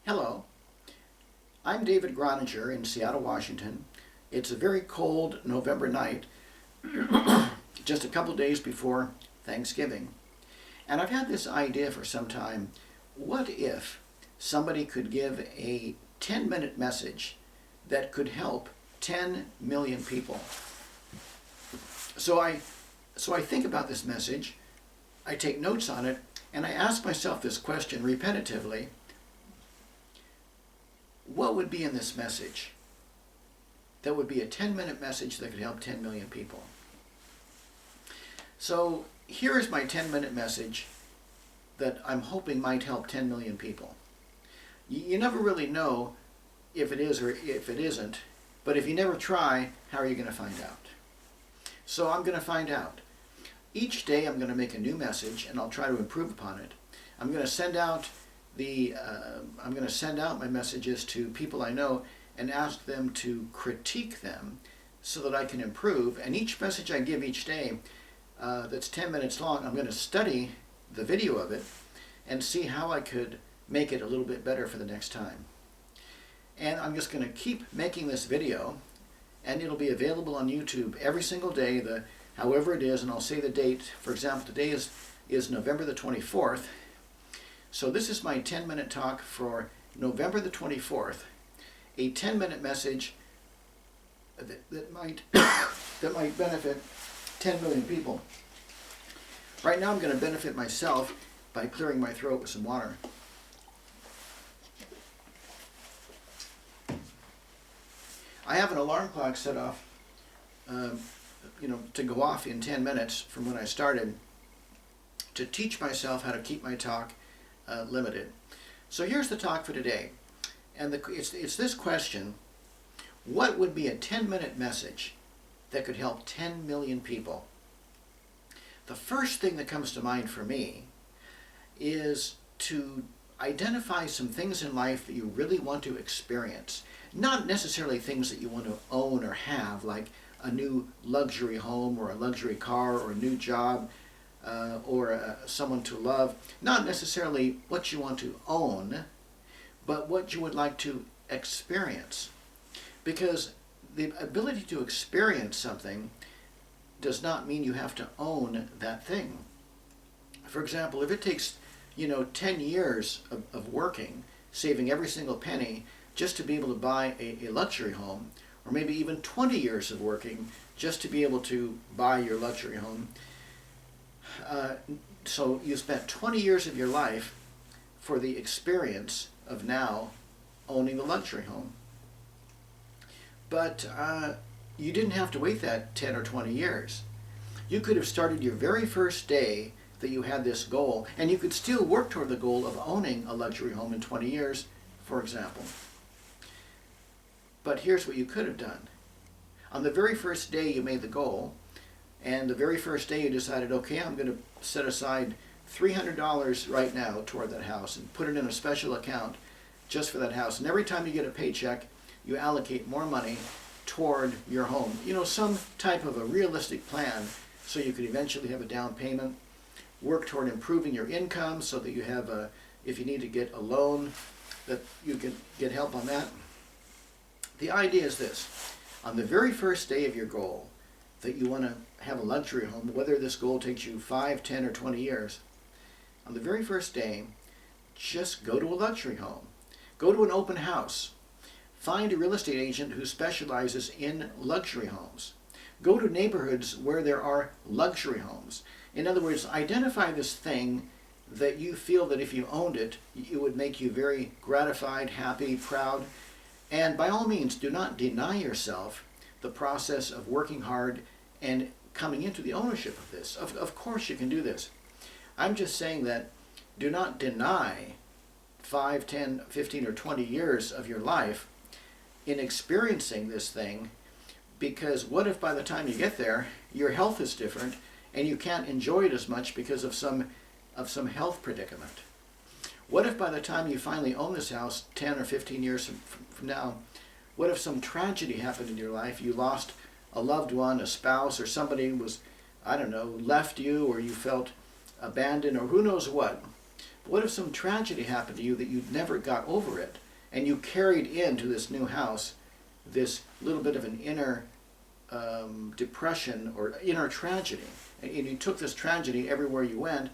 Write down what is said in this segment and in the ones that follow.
Hello, I'm David Groninger in Seattle, Washington. It's a very cold November night, just a couple days before Thanksgiving. And I've had this idea for some time. What if somebody could give a 10-minute message that could help 10 million people? So I think about this message, I take notes on it, and I ask myself this question repetitively. What would be in this message that would be a 10-minute message that could help 10 million people? So here is my 10-minute message that I'm hoping might help 10 million people. You never really know if it is or if it isn't, but if you never try, how are you going to find out? So I'm going to find out. Each day I'm going to make a new message and I'll try to improve upon it. I'm going to send out my messages to people I know and ask them to critique them so that I can improve. And each message I give each day that's 10 minutes long, I'm going to study the video of it and see how I could make it a little bit better for the next time. And I'm just going to keep making this video, and it'll be available on YouTube every single day, however it is, and I'll say the date. For example, today is November the 24th. So this is my 10-minute talk for November the 24th, a 10-minute message that might benefit 10 million people. Right now I'm going to benefit myself by clearing my throat with some water. I have an alarm clock set off, to go off in 10 minutes from when I started, to teach myself how to keep my talk limited. So here's the talk for today, and it's this question: what would be a 10-minute message that could help 10 million people? The first thing that comes to mind for me is to identify some things in life that you really want to experience. Not necessarily things that you want to own or have, like a new luxury home or a luxury car or a new job, or someone to love. Not necessarily what you want to own, but what you would like to experience. Because the ability to experience something does not mean you have to own that thing. For example, if it takes 10 years of working, saving every single penny just to be able to buy a luxury home, or maybe even 20 years of working just to be able to buy your luxury home, so you spent 20 years of your life for the experience of now owning the luxury home. But you didn't have to wait that 10 or 20 years. You could have started your very first day that you had this goal, and you could still work toward the goal of owning a luxury home in 20 years, for example. But here's what you could have done. On the very first day you made the goal, and the very first day you decided, okay, I'm going to set aside $300 right now toward that house and put it in a special account just for that house. And every time you get a paycheck, you allocate more money toward your home. Some type of a realistic plan so you could eventually have a down payment, work toward improving your income so that you have if you need to get a loan, that you can get help on that. The idea is this: on the very first day of your goal, that you want to have a luxury home, whether this goal takes you 5, 10, or 20 years, on the very first day, just go to a luxury home. Go to an open house. Find a real estate agent who specializes in luxury homes. Go to neighborhoods where there are luxury homes. In other words, identify this thing that you feel that if you owned it, it would make you very gratified, happy, proud. And by all means, do not deny yourself the process of working hard and coming into the ownership of this. Of course you can do this. I'm just saying that do not deny 5, 10, 15, or 20 years of your life in experiencing this thing, because what if by the time you get there, your health is different and you can't enjoy it as much because of some health predicament? What if by the time you finally own this house 10 or 15 years from now, what if some tragedy happened in your life? You lost a loved one, a spouse, or somebody was, left you, or you felt abandoned, or who knows what. What if some tragedy happened to you that you never got over it, and you carried into this new house this little bit of an inner depression or inner tragedy, and you took this tragedy everywhere you went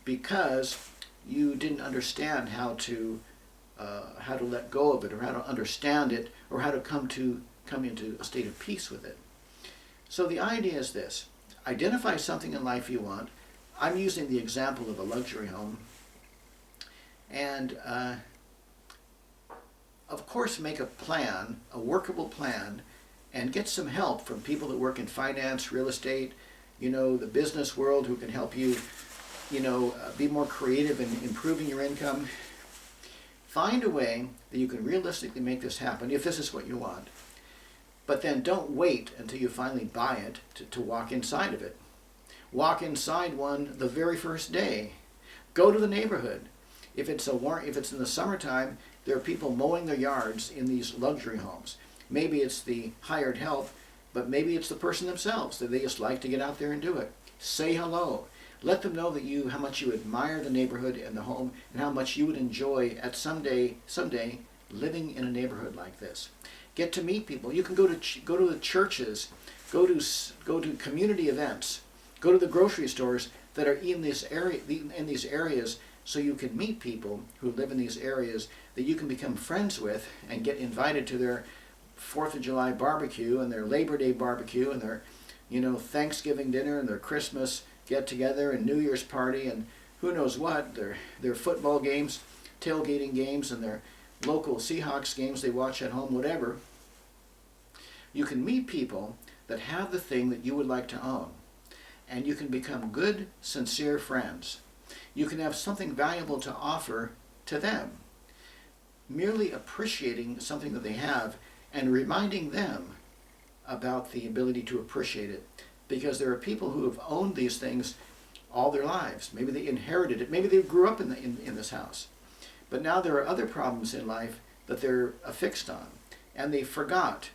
because you didn't understand how to let go of it, or how to understand it, or how to come into a state of peace with it. So the idea is this: identify something in life you want. I'm using the example of a luxury home, and of course make a plan, a workable plan, and get some help from people that work in finance, real estate, the business world, who can help you, be more creative in improving your income. Find a way that you can realistically make this happen if this is what you want. But then don't wait until you finally buy it to walk inside of it. Walk inside one the very first day. Go to the neighborhood. If it's in the summertime, there are people mowing their yards in these luxury homes. Maybe it's the hired help, but maybe it's the person themselves, that they just like to get out there and do it. Say hello. Let them know how much you admire the neighborhood and the home, and how much you would enjoy at someday living in a neighborhood like this. Get to meet people. You can go to the churches, go to community events, go to the grocery stores that are in these areas, so you can meet people who live in these areas that you can become friends with and get invited to their 4th of July barbecue and their Labor Day barbecue and their Thanksgiving dinner and their Christmas get-together and New Year's party and who knows what, their football games, tailgating games, and their local Seahawks games they watch at home, whatever. You can meet people that have the thing that you would like to own, and you can become good, sincere friends. You can have something valuable to offer to them. Merely appreciating something that they have and reminding them about the ability to appreciate it. Because there are people who have owned these things all their lives. Maybe they inherited it. Maybe they grew up in this house. But now there are other problems in life that they're affixed on. And they forgot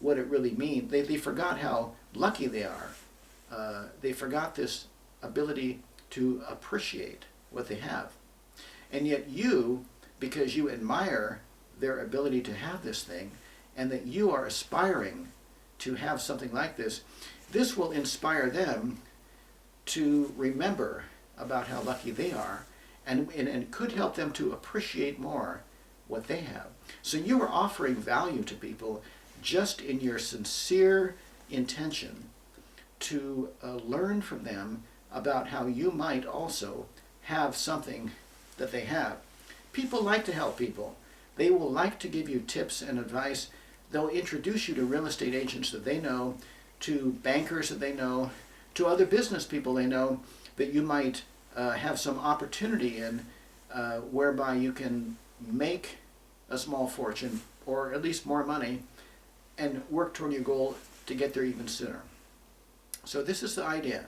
what it really means. They forgot how lucky they are. They forgot this ability to appreciate what they have. And yet you, because you admire their ability to have this thing, and that you are aspiring to have something like this, this will inspire them to remember about how lucky they are, and could help them to appreciate more what they have. So you are offering value to people just in your sincere intention to learn from them about how you might also have something that they have. People like to help people. They will like to give you tips and advice. They'll introduce you to real estate agents that they know, to bankers that they know, to other business people they know that you might have some opportunity in, whereby you can make a small fortune, or at least more money, and work toward your goal to get there even sooner. So this is the idea.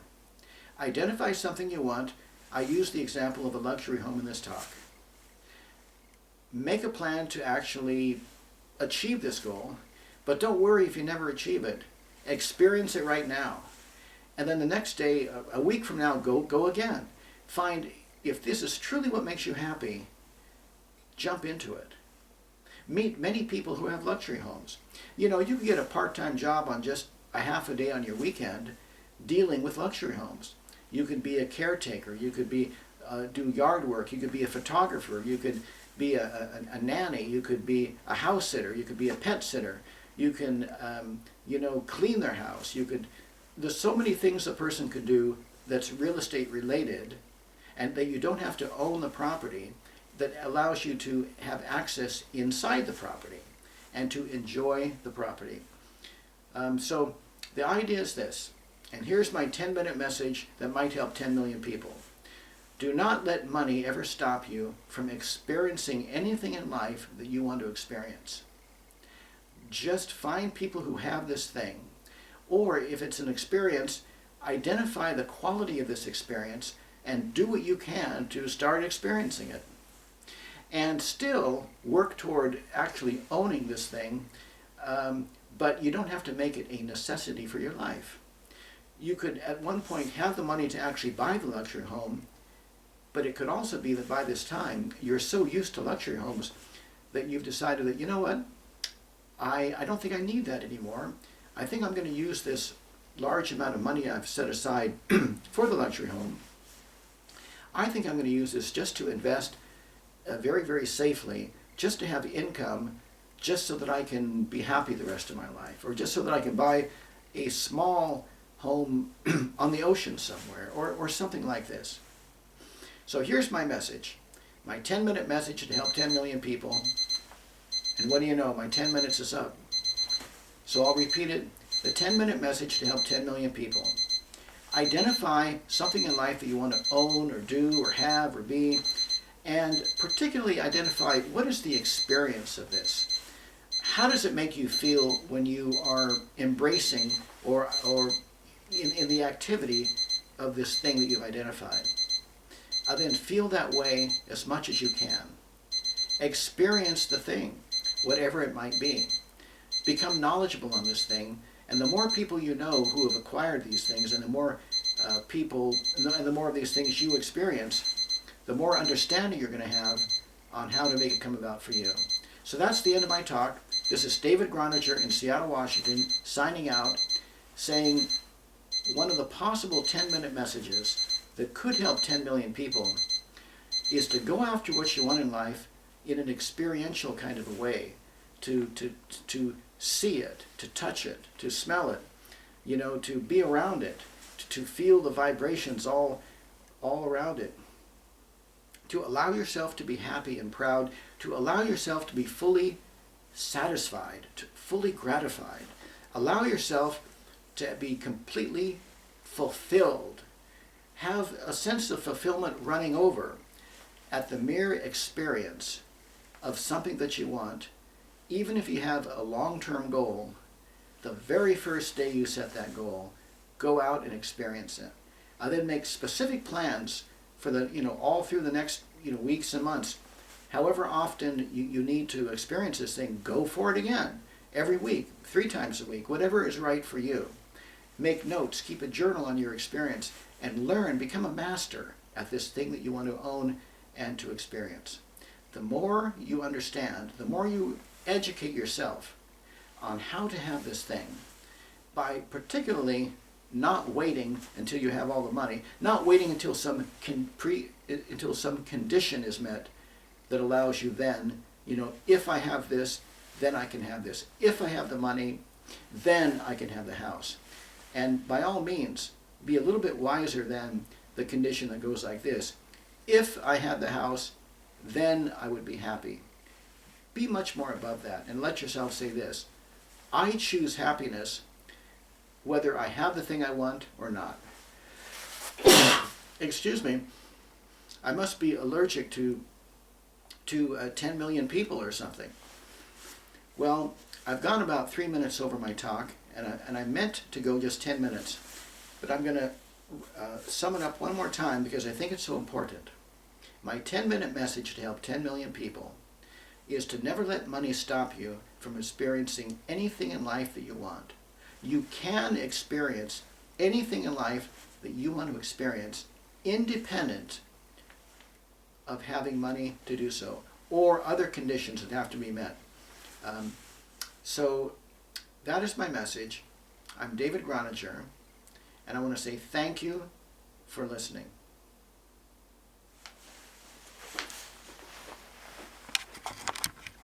Identify something you want. I use the example of a luxury home in this talk. Make a plan to actually achieve this goal, but don't worry if you never achieve it. Experience it right now. And then the next day, a week from now, go again. Find if this is truly what makes you happy, jump into it. Meet many people who have luxury homes. You can get a part-time job on just a half a day on your weekend dealing with luxury homes. You could be a caretaker. You could do yard work. You could be a photographer. You could be a nanny. You could be a house sitter. You could be a pet sitter. You can, clean their house. There's so many things a person could do that's real estate related, and that you don't have to own the property, that allows you to have access inside the property and to enjoy the property. So the idea is this, and here's my 10-minute message that might help 10 million people. Do not let money ever stop you from experiencing anything in life that you want to experience. Just find people who have this thing. Or if it's an experience, identify the quality of this experience and do what you can to start experiencing it. And still work toward actually owning this thing, but you don't have to make it a necessity for your life. You could at one point have the money to actually buy the luxury home, But it could also be that by this time, you're so used to luxury homes that you've decided that, you know what, I don't think I need that anymore. I think I'm going to use this large amount of money I've set aside for the luxury home. I think I'm going to use this just to invest very, very safely, just to have income, just so that I can be happy the rest of my life, or just so that I can buy a small home on the ocean somewhere, or something like this. So here's my message, my 10-minute message to help 10 million people. And what do you know, my 10 minutes is up. So I'll repeat it, the 10-minute message to help 10 million people. Identify something in life that you want to own or do or have or be, and particularly identify what is the experience of this. How does it make you feel when you are embracing or in the activity of this thing that you've identified? Then feel that way as much as you can. Experience the thing, whatever it might be. Become knowledgeable on this thing, and the more people you know who have acquired these things, and the more people, and the more of these things you experience, the more understanding you're going to have on how to make it come about for you. So that's the end of my talk. This is David Groninger in Seattle, Washington, signing out, saying one of the possible 10-minute messages that could help 10 million people is to go after what you want in life in an experiential kind of a way, to see it, to touch it, to smell it, to be around it, to feel the vibrations all around it, to allow yourself to be happy and proud, to allow yourself to be fully satisfied, fully gratified. Allow yourself to be completely fulfilled. Have a sense of fulfillment running over at the mere experience of something that you want. Even if you have a long-term goal, the very first day you set that goal, go out and experience it. Then make specific plans for all through the next weeks and months. However often you need to experience this thing, go for it again. Every week, 3 times a week, whatever is right for you. Make notes, keep a journal on your experience, and learn, become a master at this thing that you want to own and to experience. The more you understand, the more you educate yourself on how to have this thing, by particularly not waiting until you have all the money, not waiting until some condition is met that allows you then, if I have this, then I can have this. If I have the money, then I can have the house. And by all means, be a little bit wiser than the condition that goes like this. If I had the house, then I would be happy. Be much more above that and let yourself say this: I choose happiness whether I have the thing I want or not. Excuse me, I must be allergic to 10 million people or something. Well, I've gone about 3 minutes over my talk, and I meant to go just 10 minutes, but I'm going to sum it up one more time because I think it's so important. My 10-minute message to help 10 million people is to never let money stop you from experiencing anything in life that you want. You can experience anything in life that you want to experience independent of having money to do so, or other conditions that have to be met. So that is my message. I'm David Groninger, and I want to say thank you for listening.